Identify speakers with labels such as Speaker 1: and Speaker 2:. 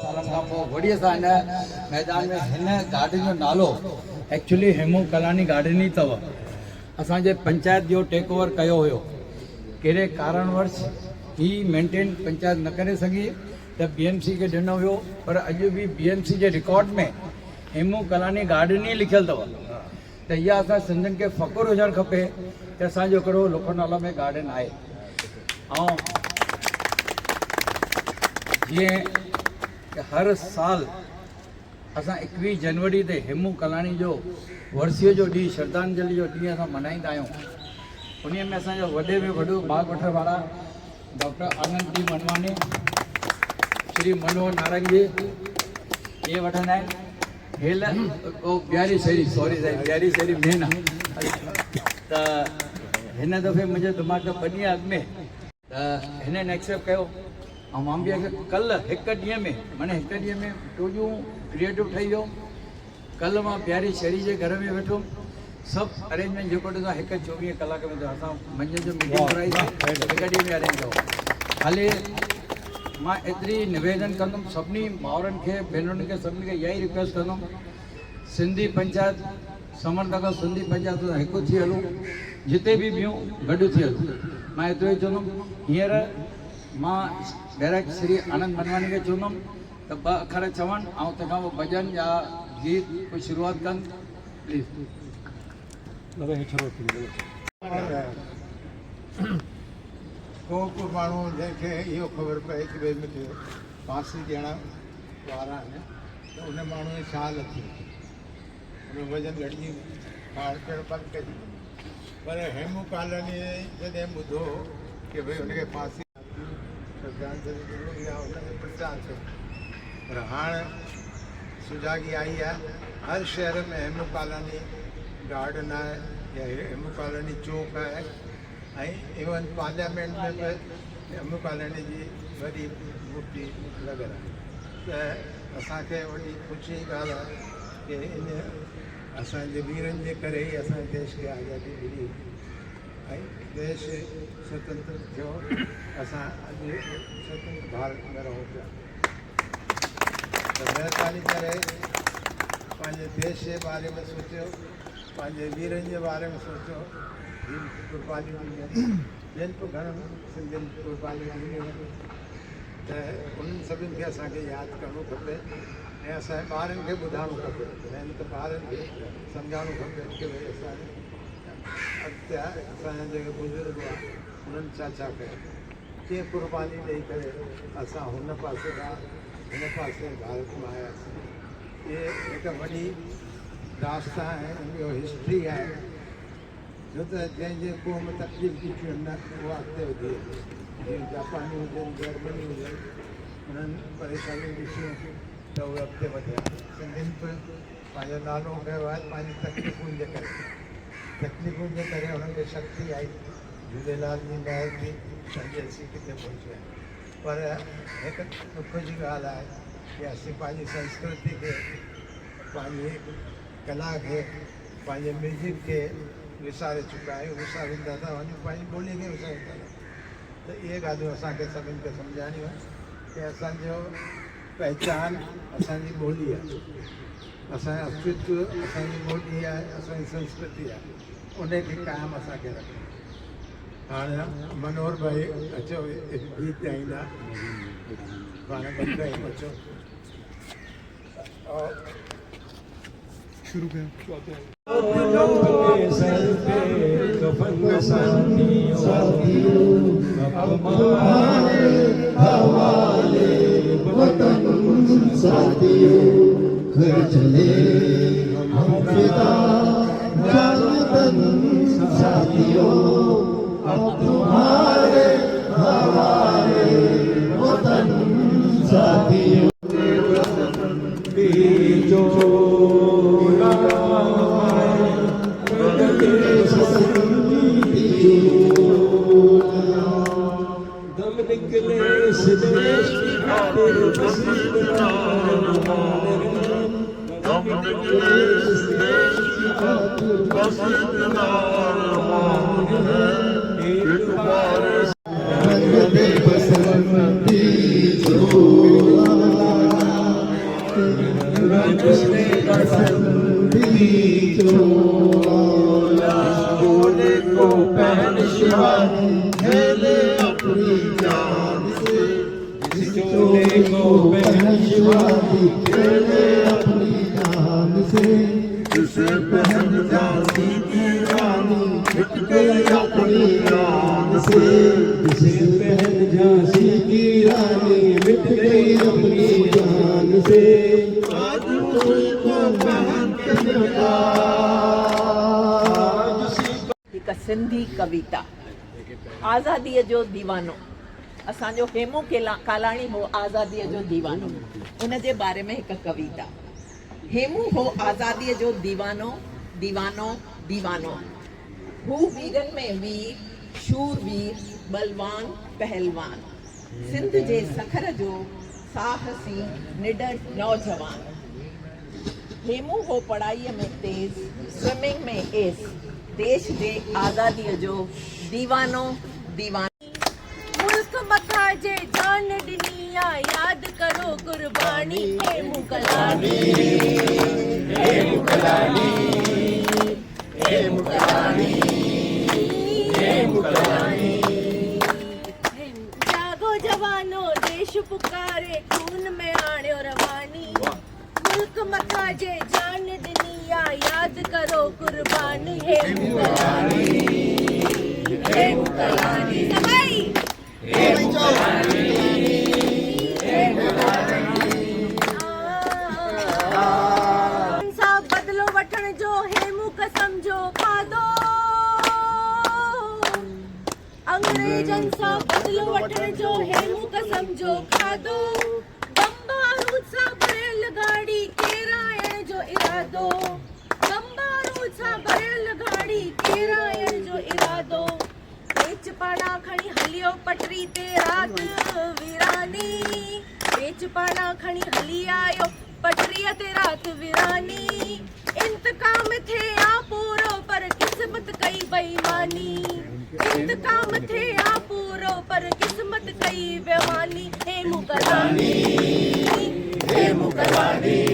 Speaker 1: सालनि खां पोइ वरी असां हिन मैदान में हिन गार्डन जो नालो एक्चुअली हेमू कलानी गार्डन ई अथव। असांजे पंचायत जो टेक ओवर कयो हुयो, कहिड़े कारणवश ही मेंटेन पंचायत न करे सघी त BMC खे ॾिनो हुयो, पर अॼु बि BMC जे रिकॉर्ड में हेमू कलानी गार्डन ई लिखियलु अथव। त इहा असां सिंधियुनि खे फ़ख़ुरु हुजणु खपे त असांजो हिकिड़ो लोखंडाला में गार्डन आहे। ऐं जीअं हर साल असां 21 जनवरी ते हेमू कलानी जो वर्सीअ जो ॾींहुं, श्रद्धांजलि जो ॾींहुं असां मल्हाईंदा आहियूं। उन में असांजो वॾे में वॾो भाग वठण वारा डॉक्टर आनंद जी मनवानी, श्री मनोहर नारंगी ये वठंदा आहिनि। हेल बिहारी शहरी, सॉरी साईं, बिहारी शहरी मेन आहे। त हिन दफ़े मुंहिंजे दिमाग़ में 2 ॾींहं अॻु में त हिन एक्सेप्ट कयो ऐं मां बि कल्ह हिकु ॾींहं में, माने हिकु ॾींहं में टोजूं क्रिएटिव ठही वियो। कल्ह मां बिहारी शहरी जे घर में वेठुमि, सभु अरेंजमेंट जेको ॾिठो 1-24 कलाक में असां मंझंदि जो मीटिंग कराई, हिकु ॾींहं में अरेंज कयो। हाली मां एतिरी निवेदन कंदुमि सभिनी माउरनि खे, भेनरुनि खे, सभिनी खे इहा ई रिक्वेस्ट कंदुमि, सिंधी पंचायत समरनगर सिंधी पंचायत सां हिकु थी हलूं, जिते बि ॿियूं गॾु थी हलूं। मां एतिरो ई चवंदुमि। हींअर मां डायरेक्ट श्री आनंद मनवानी खे चवंदुमि त 2 अखर चवनि ऐं तंहिंखां पोइ भॼन या गीत कोई शुरूआत कनि प्लीज़।
Speaker 2: को माण्हू जंहिंखे इहो ख़बर पए कि भई मूंखे फांसी ॾियण वारा आहिनि त उन माण्हू जी छा लथी, उन वज़न घटिजी खाइण पीअण बंदि कजी। पर हेमू कॉलोनी जॾहिं ॿुधो कि भई हुनखे फांसी श्रद्धांजलि ॾिनी या हुनखे प्रचार थियो, पर हाणे सुजागी आई आहे। हर शहर में हेमू कॉलोनी गार्डन आहे या हेमू कॉलोनी चौक आहे, ऐं इवन पार्लियामेंट में बि हेमू कॉलोनी जी वॾी मूर्ति लॻल आहे। त असांखे वॾी ख़ुशी जी ॻाल्हि आहे कि इन असांजे वीरनि जे करे ई असांजे देश खे आज़ादी मिली ऐं देश स्वतंत्र थियो। असां अॼु स्वतंत्र भारत में रहूं पिया। त महिरबानी करे पंहिंजे देश जे बारे में सोचियो, पंहिंजे वीरनि जे बारे में सोचियो, जिन कुर्बानियूं ॾिनियूं, ॿियनि को घणनि सिंधियुनि कुर्बानियूं ॾिनियूं आहिनि। त उन्हनि सभिनि खे असांखे यादि करणो खपे ऐं असांजे ॿारनि खे ॿुधाइणो खपे, ऐं त ॿारनि खे सम्झाइणो खपे कि भई असांजे अॻिते असांजा जेके बुज़ुर्ग हुआ उन्हनि छा छा कयो, कीअं कुर्बानी ॾेई करे असां हुन पासे खां हिन पासे भारत में आयासीं। इहे हिकु वॾी दास्तां आहे, इहो हिस्ट्री आहे। छो त जंहिंजे क़ौम तकलीफ़ ॾिठियूं न उहा अॻिते वधी, जीअं जापानी हुजनि, जर्मनी हुजनि, उन्हनि परेशानियूं ॾिठियूं त उहे अॻिते वधिया। सिंधियुनि बि पंहिंजो नालो कयो आहे पंहिंजी तकलीफ़ुनि जे करे। तकलीफ़ुनि जे करे हुननि खे शक्ति आई, झूलेलाल जी महर थी, अॼु असीं किथे पहुचिया। पर हिकु दुख जी ॻाल्हि आहे कि असीं पंहिंजी संस्कृति खे, पंहिंजी कला खे, पंहिंजे म्यूज़िक खे विसारे चुका आहियूं, विसारींदा था वञूं, पंहिंजी ॿोली खे विसारींदा था। त इहे ॻाल्हियूं असांखे सभिनि खे सम्झाइणियूं आहिनि कि असांजो पहचान असांजी ॿोली आहे, असांजो अस्तित्व असांजी ॿोली आहे, असांजी संस्कृति आहे, उनखे क़ाइमु असांखे रखणु। हाणे मनोहर भाई अचो हिकु गीत ॻाईंदा, पाण बंदि कयूं, अचो शुरू कयूं। सर पे कफन साथियों, हमारे हवाले वतन साथियों, घर चले हम फिदा जान तन साथियों, अब तुम्हारे हवाले वतन साथियों। दम निकले इस देश की खातिर, दम निकले इस देश की खातिर, एक बार बोले को पहन शिवानी खेले अपनी जान से, जिस चोले को पहन शिवानी खेले अपनी जान से, जिसे पहन झांसी की रानी मिट गई अपनी जान से, जिसे पहन झांसी की रानी मिट गई अपनी जान से, आज उसी को पहन के दिखा।
Speaker 3: हिकु सिंधी कविता आज़ादीअ जो दीवानो। असांजो हेमू कालाणी हो आज़ादीअ जो दीवानो, उन जे बारे में हिकु कविता। हेमू हो आज़ादीअ जो दीवानो, दीवानो दीवानो। हू वीरनि में वीर, शूरवीर, बलवान पहलवान। सिंध जे सखर जो साहसी निडर नौजवान। हेमू हो पढ़ाईअ में तेज़, स्विमिंग में एस। देश जे आज़ादीअ जो दीवानो दीवानो।
Speaker 4: मुल्क मथा जे जान ॾिनी आ, यादि करो कुर्बानी हेमू कलानी।
Speaker 2: हेमू कलानी, हेमू कलानी, हेमू कलानी।
Speaker 4: जागो जवानो देश पुकारे, खून में आणियो रवानी। मुल्क मथा जे जान ॾिनी आ, यादि करो कुर्बानी हेमू कलानी। हेमू कलानी सभई
Speaker 2: हेमू कलानी, हेमू
Speaker 4: सा बदलो वठण जो हेमू कसम जो खाधो। अंग्रेजन सा बदलो वठण जो हेमू कसम जो खाधो। बम सा भरियल गाड़ी केराइण जो इरादो। बम सा भरियल गाड़ी केराइण जो इरादो। पेच पाड़ा खणी हलियो पटरी ते रात वीरानी। पेच पाड़ा खणी हली आयो पटरीअ ते रात वीरानी। इंतकाम थे आ पूरो पर किस्मत कई बेईमानी। इंतकाम थे आ पूरो पर किस्मत कई बेईमानी। हेमू कलानी, हेमू कलानी।